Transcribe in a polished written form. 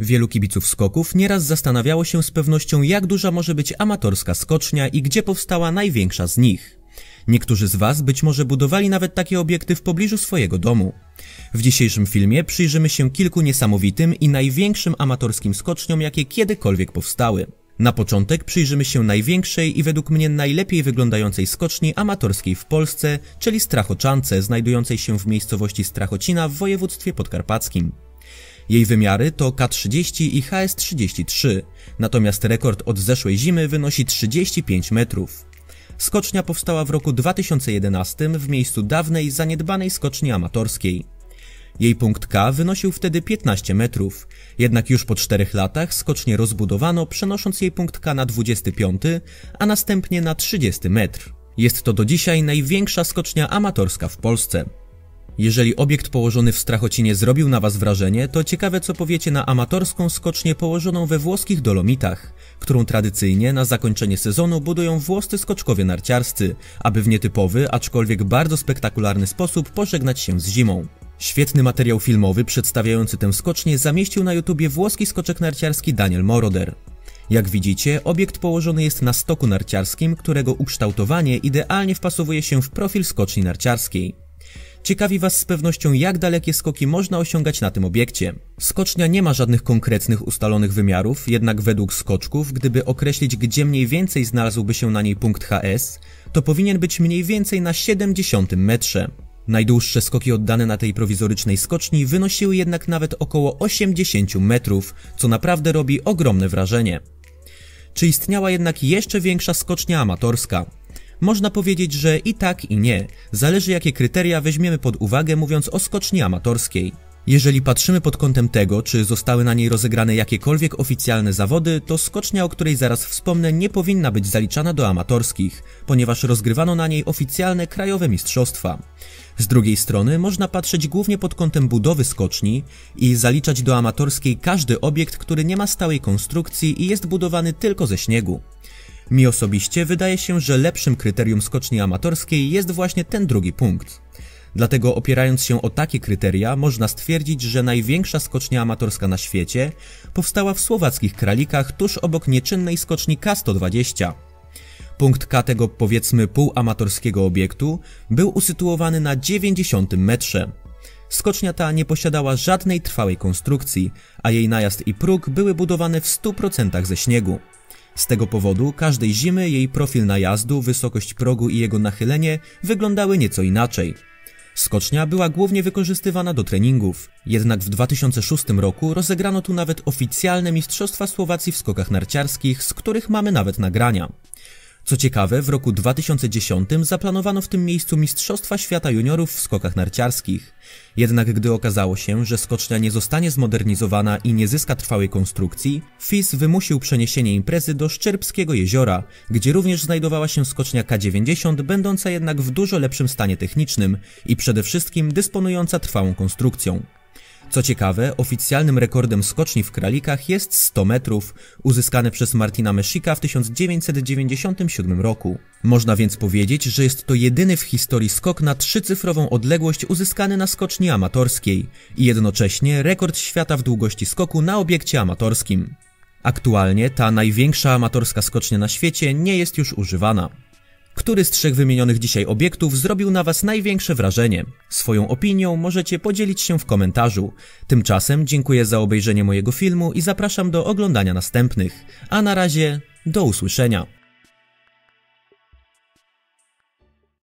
Wielu kibiców skoków nieraz zastanawiało się z pewnością, jak duża może być amatorska skocznia i gdzie powstała największa z nich. Niektórzy z Was być może budowali nawet takie obiekty w pobliżu swojego domu. W dzisiejszym filmie przyjrzymy się kilku niesamowitym i największym amatorskim skoczniom, jakie kiedykolwiek powstały. Na początek przyjrzymy się największej i według mnie najlepiej wyglądającej skoczni amatorskiej w Polsce, czyli Strachoczance, znajdującej się w miejscowości Strachocina w województwie podkarpackim. Jej wymiary to K30 i HS33, natomiast rekord od zeszłej zimy wynosi 35 metrów. Skocznia powstała w roku 2011 w miejscu dawnej, zaniedbanej skoczni amatorskiej. Jej punkt K wynosił wtedy 15 metrów, jednak już po 4 latach skocznię rozbudowano, przenosząc jej punkt K na 25, a następnie na 30 metr. Jest to do dzisiaj największa skocznia amatorska w Polsce. Jeżeli obiekt położony w Strachocinie zrobił na Was wrażenie, to ciekawe co powiecie na amatorską skocznię położoną we włoskich Dolomitach, którą tradycyjnie na zakończenie sezonu budują włoscy skoczkowie narciarscy, aby w nietypowy, aczkolwiek bardzo spektakularny sposób pożegnać się z zimą. Świetny materiał filmowy przedstawiający tę skocznię zamieścił na YouTubie włoski skoczek narciarski Daniel Moroder. Jak widzicie, obiekt położony jest na stoku narciarskim, którego ukształtowanie idealnie wpasowuje się w profil skoczni narciarskiej. Ciekawi Was z pewnością, jak dalekie skoki można osiągać na tym obiekcie. Skocznia nie ma żadnych konkretnych ustalonych wymiarów, jednak według skoczków, gdyby określić, gdzie mniej więcej znalazłby się na niej punkt HS, to powinien być mniej więcej na 70 metrze. Najdłuższe skoki oddane na tej prowizorycznej skoczni wynosiły jednak nawet około 80 metrów, co naprawdę robi ogromne wrażenie. Czy istniała jednak jeszcze większa skocznia amatorska? Można powiedzieć, że i tak i nie, zależy jakie kryteria weźmiemy pod uwagę, mówiąc o skoczni amatorskiej. Jeżeli patrzymy pod kątem tego, czy zostały na niej rozegrane jakiekolwiek oficjalne zawody, to skocznia, o której zaraz wspomnę, nie powinna być zaliczana do amatorskich, ponieważ rozgrywano na niej oficjalne krajowe mistrzostwa. Z drugiej strony można patrzeć głównie pod kątem budowy skoczni i zaliczać do amatorskiej każdy obiekt, który nie ma stałej konstrukcji i jest budowany tylko ze śniegu. Mi osobiście wydaje się, że lepszym kryterium skoczni amatorskiej jest właśnie ten drugi punkt. Dlatego opierając się o takie kryteria, można stwierdzić, że największa skocznia amatorska na świecie powstała w słowackich Kralikach tuż obok nieczynnej skoczni K120. Punkt K tego powiedzmy półamatorskiego obiektu był usytuowany na 90 metrze. Skocznia ta nie posiadała żadnej trwałej konstrukcji, a jej najazd i próg były budowane w 100% ze śniegu. Z tego powodu każdej zimy jej profil najazdu, wysokość progu i jego nachylenie wyglądały nieco inaczej. Skocznia była głównie wykorzystywana do treningów, jednak w 2006 roku rozegrano tu nawet oficjalne mistrzostwa Słowacji w skokach narciarskich, z których mamy nawet nagrania. Co ciekawe, w roku 2010 zaplanowano w tym miejscu Mistrzostwa Świata Juniorów w skokach narciarskich. Jednak gdy okazało się, że skocznia nie zostanie zmodernizowana i nie zyska trwałej konstrukcji, FIS wymusił przeniesienie imprezy do Szczerbskiego Jeziora, gdzie również znajdowała się skocznia K90, będąca jednak w dużo lepszym stanie technicznym i przede wszystkim dysponująca trwałą konstrukcją. Co ciekawe, oficjalnym rekordem skoczni w Kralikach jest 100 metrów, uzyskane przez Martina Mesika w 1997 roku. Można więc powiedzieć, że jest to jedyny w historii skok na 3-cyfrową odległość uzyskany na skoczni amatorskiej i jednocześnie rekord świata w długości skoku na obiekcie amatorskim. Aktualnie ta największa amatorska skocznia na świecie nie jest już używana. Który z 3 wymienionych dzisiaj obiektów zrobił na Was największe wrażenie? Swoją opinią możecie podzielić się w komentarzu. Tymczasem dziękuję za obejrzenie mojego filmu i zapraszam do oglądania następnych. A na razie do usłyszenia.